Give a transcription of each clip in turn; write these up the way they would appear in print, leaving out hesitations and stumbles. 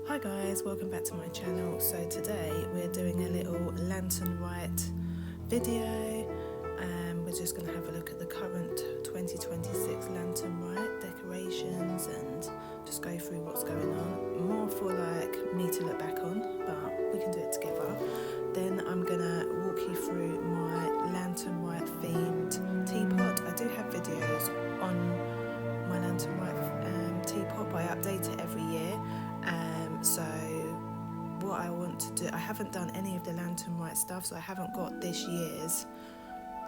Hi guys, welcome back to my channel. So today we're doing a little Lantern Rite video and we're just going to have a look at the current 2026 Lantern Rite decorations and just go through what's going on. More for like me to look back on, but we can do it together. Then I'm going to walk you through my Lantern Rite themed teapot. I do have videos on my Lantern Rite teapot, but I update it every year. So what I want to do, I haven't done any of the Lantern Rite stuff, so I haven't got this year's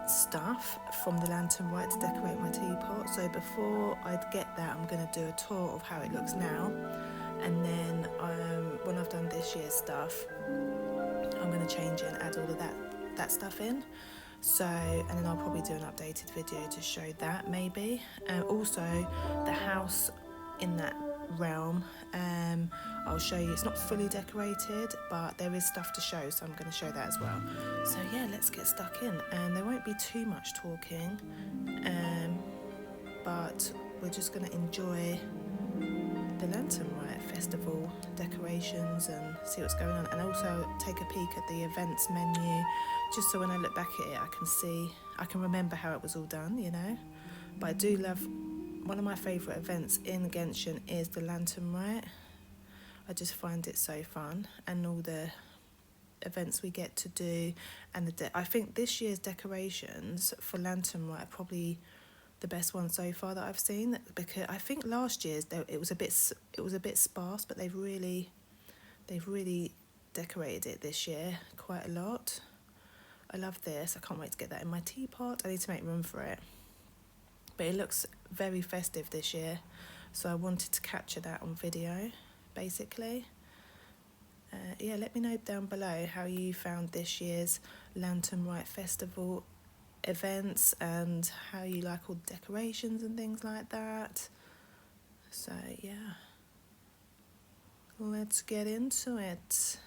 stuff from the Lantern Rite to decorate my teapot. So before I get that, I'm going to do a tour of how it looks now, and then when I've done this year's stuff, I'm going to change it and add all of that stuff in. So, and then I'll probably do an updated video to show that maybe. Also the house in that realm, I'll show you. It's not fully decorated, but there is stuff to show, so I'm going to show that as well. So yeah, let's get stuck in, and there won't be too much talking, but we're just going to enjoy the Lantern Rite Festival decorations and see what's going on, and also take a peek at the events menu, just so when I look back at it I can remember how it was all done, you know. But I do love, one of my favourite events in Genshin is the Lantern Rite. I just find it so fun, and all the events we get to do, and I think this year's decorations for Lantern Rite are probably the best one so far that I've seen, because I think last year's it was a bit sparse, but they've really decorated it this year quite a lot. I love this. I can't wait to get that in my teapot. I need to make room for it. But it looks very festive this year, so I wanted to capture that on video, basically. Yeah, let me know down below how you found this year's Lantern Rite Festival events and how you like all the decorations and things like that. So yeah, let's get into it.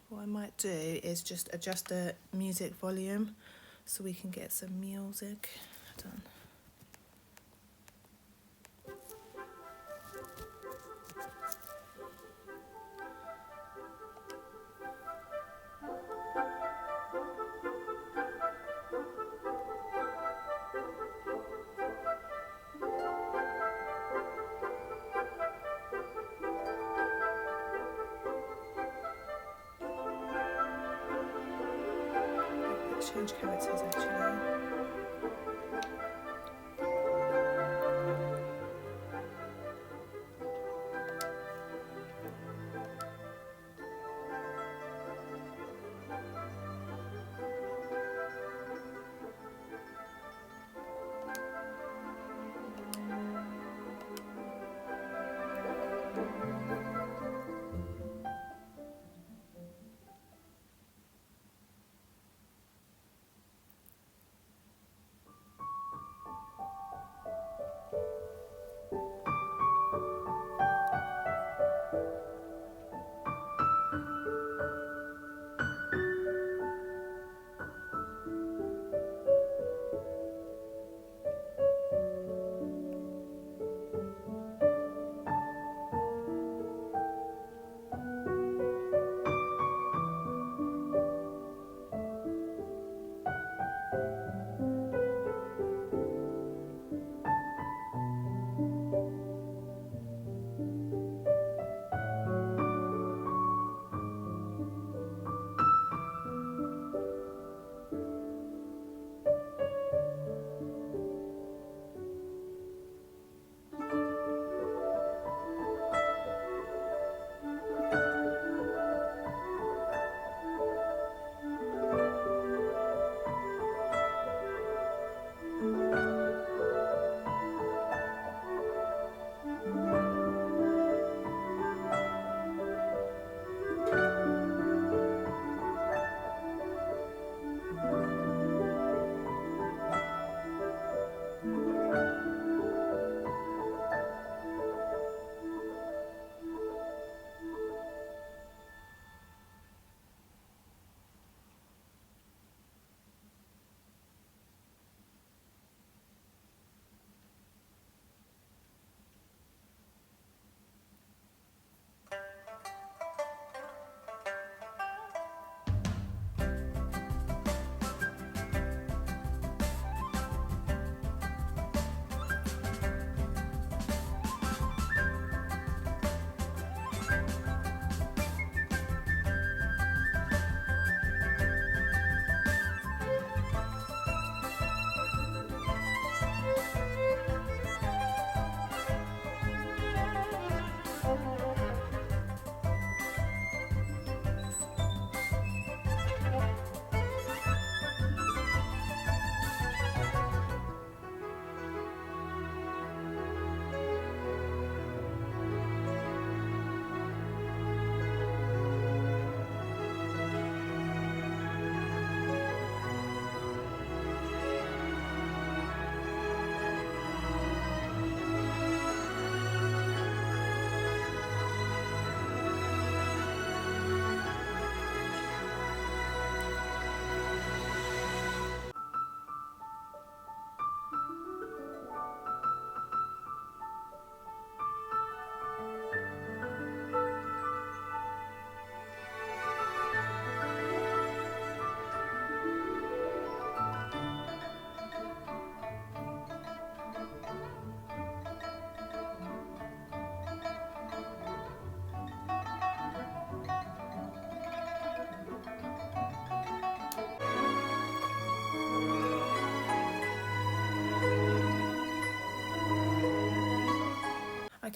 What I might do is just adjust the music volume so we can get some music done. Let's change characters actually.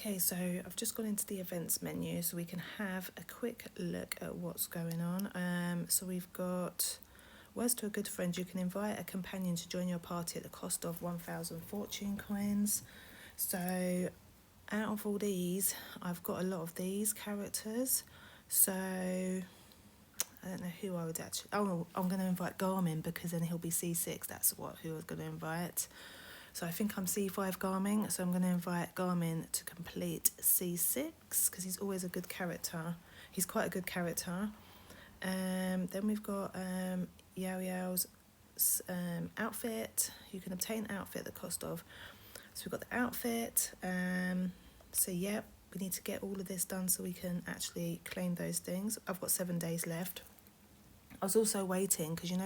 Okay, so I've just gone into the events menu so we can have a quick look at what's going on. So we've got words to a good friend. You can invite a companion to join your party at the cost of 1,000 fortune coins. So out of all these, I've got a lot of these characters. So I don't know who I would actually... Oh, I'm going to invite Garmin because then he'll be C6. That's who I was going to invite. So I think I'm C5 Garmin, so I'm going to invite Garmin to complete C6 because he's always a good character. He's quite a good character. Then we've got Yao Yao's outfit. You can obtain outfit at the cost of... So we've got the outfit. So yeah, we need to get all of this done so we can actually claim those things. I've got 7 days left. I was also waiting because it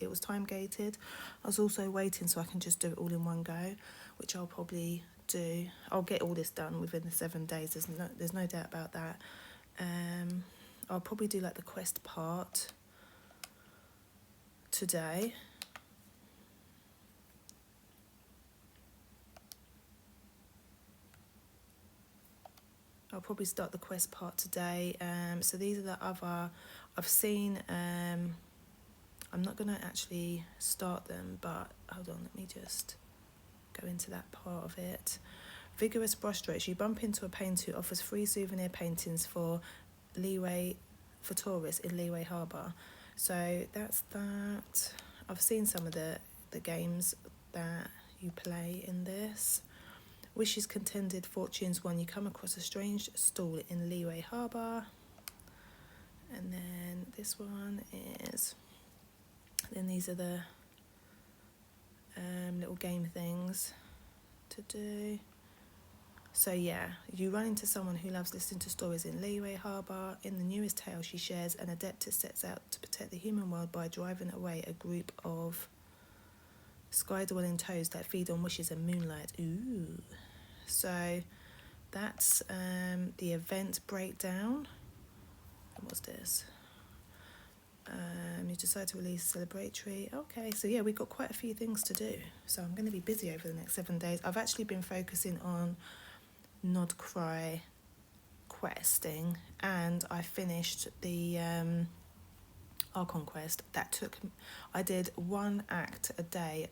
was time gated. I was also waiting so I can just do it all in one go, which I'll probably do. I'll get all this done within the 7 days. There's no doubt about that. I'll probably do like the quest part today. I'll probably start the quest part today. So these are the other... I've seen... I'm not going to actually start them, but hold on, let me just go into that part of it. Vigorous brushstrokes. You bump into a painter who offers free souvenir paintings for tourists in Leeway Harbour. So that's that. I've seen some of the games that you play in this. Wishes contended, fortunes won. You come across a strange stall in Leeway Harbour. And then this one is... Then these are the little game things to do. So yeah, you run into someone who loves listening to stories in Leeway Harbour. In the newest tale she shares, an adeptus sets out to protect the human world by driving away a group of sky-dwelling toads that feed on wishes and moonlight. Ooh. So that's the event breakdown. What's this? You decide to release celebratory. Okay, so yeah, we've got quite a few things to do. So I'm going to be busy over the next 7 days. I've actually been focusing on Nod Cry questing, and I finished the Archon quest. I did 1 act a day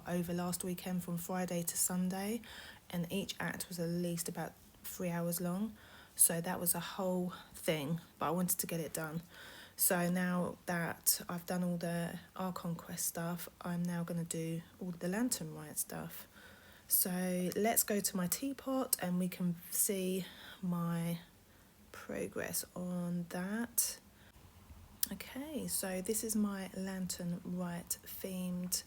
over last weekend from Friday to Sunday, and each act was at least about 3 hours long. So that was a whole thing, but I wanted to get it done. So now that I've done all the Archon quest stuff, I'm now going to do all the Lantern Rite stuff. So let's go to my Teapot and we can see my progress on that. Okay, so this is my Lantern Rite themed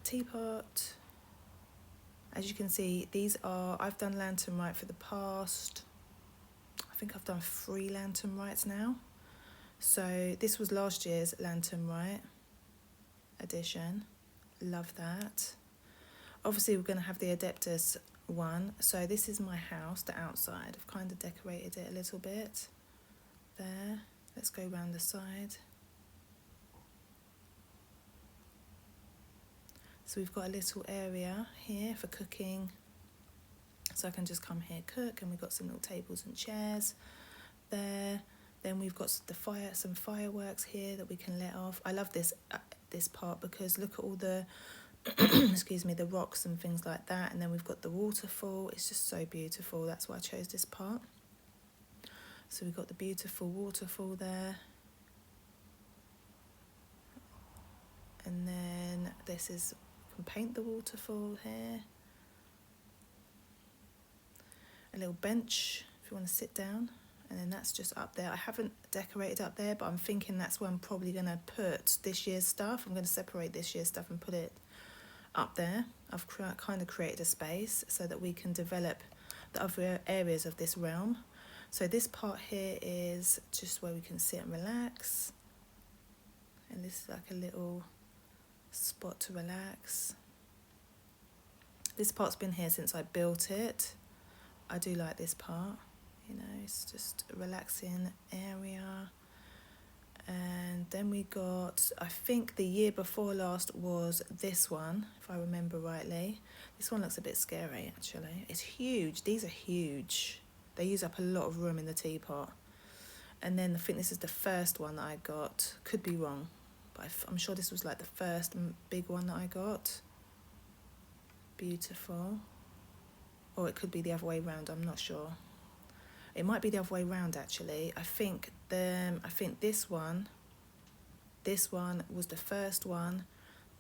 Teapot. As you can see, I've done Lantern Rite for the past, I think I've done 3 Lantern Rites now. So this was last year's Lantern Rite edition. Love that. Obviously we're going to have the Adeptus one. So this is my house, the outside. I've kind of decorated it a little bit. There. Let's go round the side. So we've got a little area here for cooking. So I can just come here, cook, and we've got some little tables and chairs there. Then we've got some fireworks here that we can let off. I love this part because look at all the, excuse me, the rocks and things like that. And then we've got the waterfall. It's just so beautiful. That's why I chose this part. So we've got the beautiful waterfall there. And then this is, we can paint the waterfall here. A little bench if you want to sit down. And then that's just up there. I haven't decorated up there, but I'm thinking that's where I'm probably going to put this year's stuff. I'm going to separate this year's stuff and put it up there. I've kind of created a space so that we can develop the other areas of this realm. So this part here is just where we can sit and relax. And this is like a little spot to relax. This part's been here since I built it. I do like this part. It's just a relaxing area. And then we got, I think the year before last was this one, if I remember rightly. This one looks a bit scary, actually. It's huge. These are huge. They use up a lot of room in the teapot. And then I think this is the first one that I got. Could be wrong, but I'm sure this was like the first big one that I got. Beautiful. Or it could be the other way around, I'm not sure. It might be the other way around, actually. I think this one was the first one,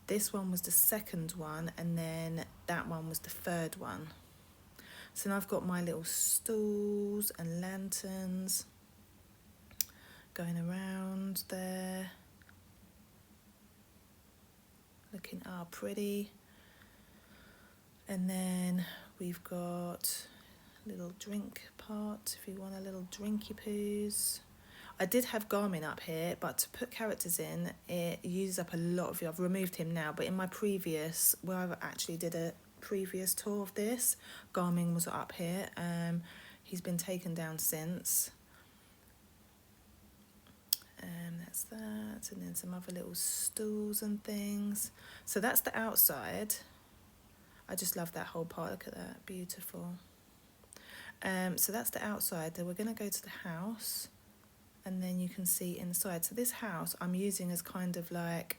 this one was the second one, and then that one was the third one. So now I've got my little stools and lanterns going around there, looking pretty. And then we've got a little drink part if you want a little drinky poos. I did have Garmin up here, but to put characters in, it uses up a lot of you. I've removed him now, but in my previous, where I actually did a previous tour of this, Garmin was up here. He's been taken down since. That's that, and then some other little stools and things. So that's the outside. I just love that whole part. Look at that, beautiful. So that's the outside. Then we're going to go to the house, and then you can see inside. So this house I'm using as kind of like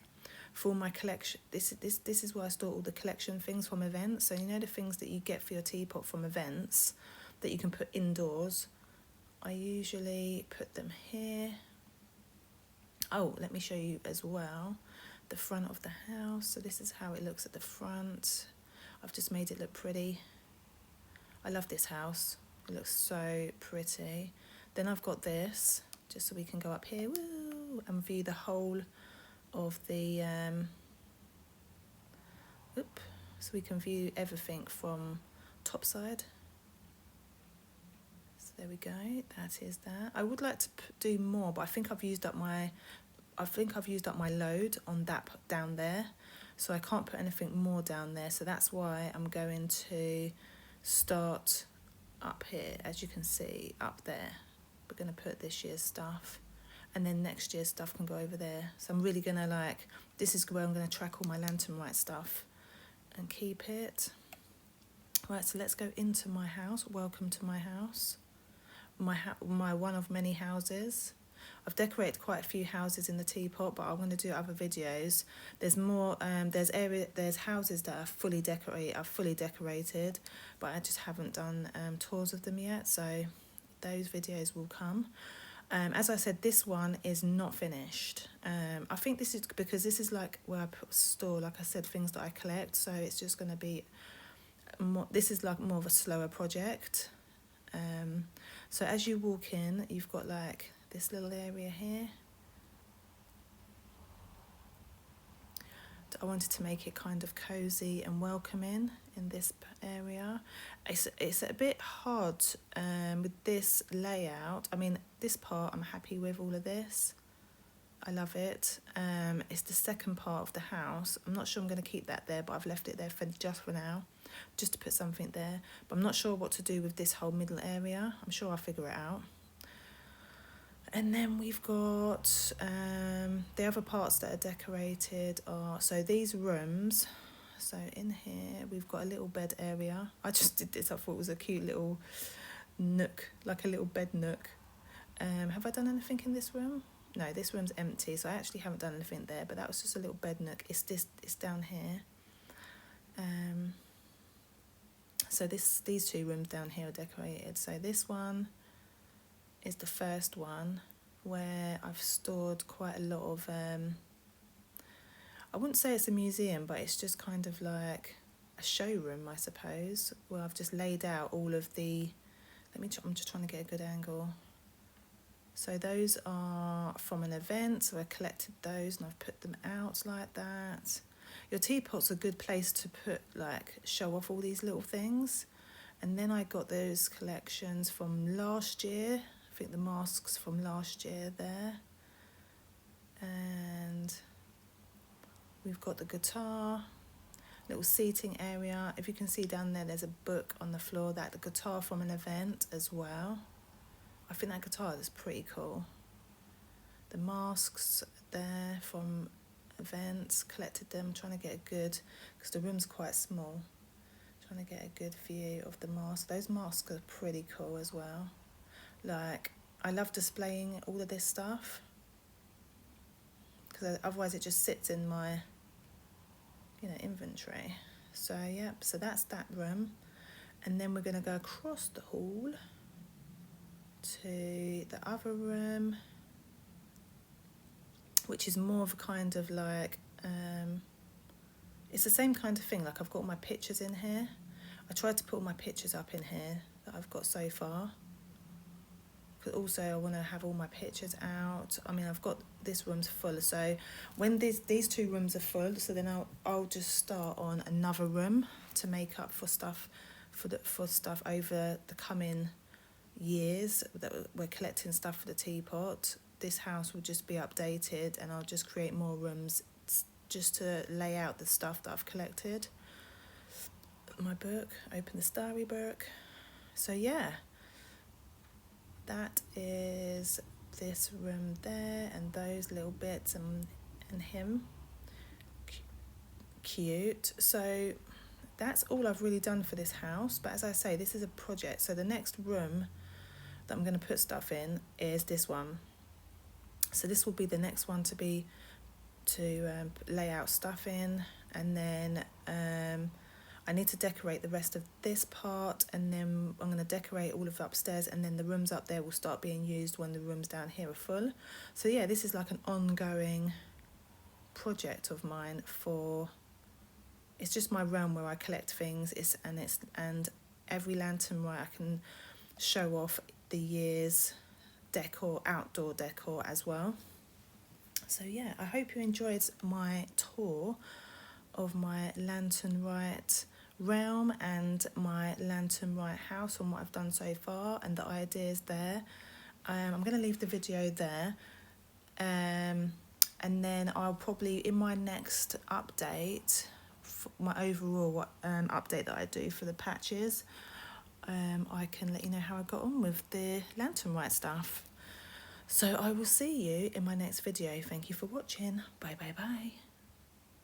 for my collection. This is where I store all the collection things from events. So you know the things that you get for your teapot from events that you can put indoors. I usually put them here. Oh, let me show you as well the front of the house. So this is how it looks at the front. I've just made it look pretty. I love this house. It looks so pretty. Then I've got this, just so we can go up here, woo, and view the whole of the, so we can view everything from top side. So there we go, that is that. I would like to do more, but I think I've used up my load on that down there. So I can't put anything more down there. So that's why I'm going to start up here, as you can see, up there. We're going to put this year's stuff, and then next year's stuff can go over there. So I'm really going to this is where I'm going to track all my Lantern Rite stuff and keep it. Right, so let's go into my house. Welcome to my house. My one of many houses. I've decorated quite a few houses in the teapot, but I'm going to do other videos. There's more. There's houses that are fully decorated, but I just haven't done tours of them yet. So those videos will come. As I said, this one is not finished. I think this is because this is like where I store, like I said, things that I collect. So it's just going to be more. This is like more of a slower project. So as you walk in, you've got like this little area here. I wanted to make it kind of cozy and welcoming in this area. It's a bit hard with this layout. I mean, this part I'm happy with, all of this. I love it. It's the second part of the house. I'm not sure I'm going to keep that there, but I've left it there just for now, just to put something there. But I'm not sure what to do with this whole middle area. I'm sure I'll figure it out. And then we've got the other parts that are decorated are, so these rooms. So in here, we've got a little bed area. I just did this, I thought it was a cute little nook, like a little bed nook. Have I done anything in this room? No, this room's empty, so I actually haven't done anything there, but that was just a little bed nook. It's down here. So these two rooms down here are decorated. So this one is the first one where I've stored quite a lot of, I wouldn't say it's a museum, but it's just kind of like a showroom, I suppose, where I've just laid out all of the, I'm just trying to get a good angle. So those are from an event, so I collected those and I've put them out like that. Your teapot's a good place to put, like, show off all these little things. And then I got those collections from last year. I think the masks from last year there. And we've got the guitar, little seating area. If you can see down there, there's a book on the floor, the guitar from an event as well. I think that guitar is pretty cool. the masks there from events, collected them, trying to get a good, because the room's quite small, trying to get a good view of the mask. Those masks are pretty cool as well. Like, I love displaying all of this stuff, because otherwise it just sits in my, you know, inventory. So yep, so that's that room. And then we're going to go across the hall to the other room, which is more of a kind of like, it's the same kind of thing. Like, I've got all my pictures in here. I tried to put all my pictures up in here that I've got so far. But also I want to have all my pictures out. I mean, I've got, this room's full. So when these two rooms are full, so then I'll just start on another room to make up for stuff, for stuff over the coming years that we're collecting stuff for the Teapot. This house will just be updated, and I'll just create more rooms just to lay out the stuff that I've collected. My book, open the starry book. So yeah, that is this room there, and those little bits, and him. Cute. So that's all I've really done for this house. But as I say, this is a project. So the next room that I'm going to put stuff in is this one. So this will be the next one to lay out stuff in, and then I need to decorate the rest of this part, and then I'm going to decorate all of the upstairs, and then the rooms up there will start being used when the rooms down here are full. So yeah, this is like an ongoing project of mine for, it's just my realm where I collect things. And every Lantern Rite I can show off the year's decor, outdoor decor as well. So yeah, I hope you enjoyed my tour of my Lantern Rite realm and my Lantern Rite house and what I've done so far and the ideas there. I'm going to leave the video there, and then I'll probably, in my next update, my overall update that I do for the patches, I can let you know how I got on with the Lantern Rite stuff. So I will see you in my next video. Thank you for watching. Bye bye bye.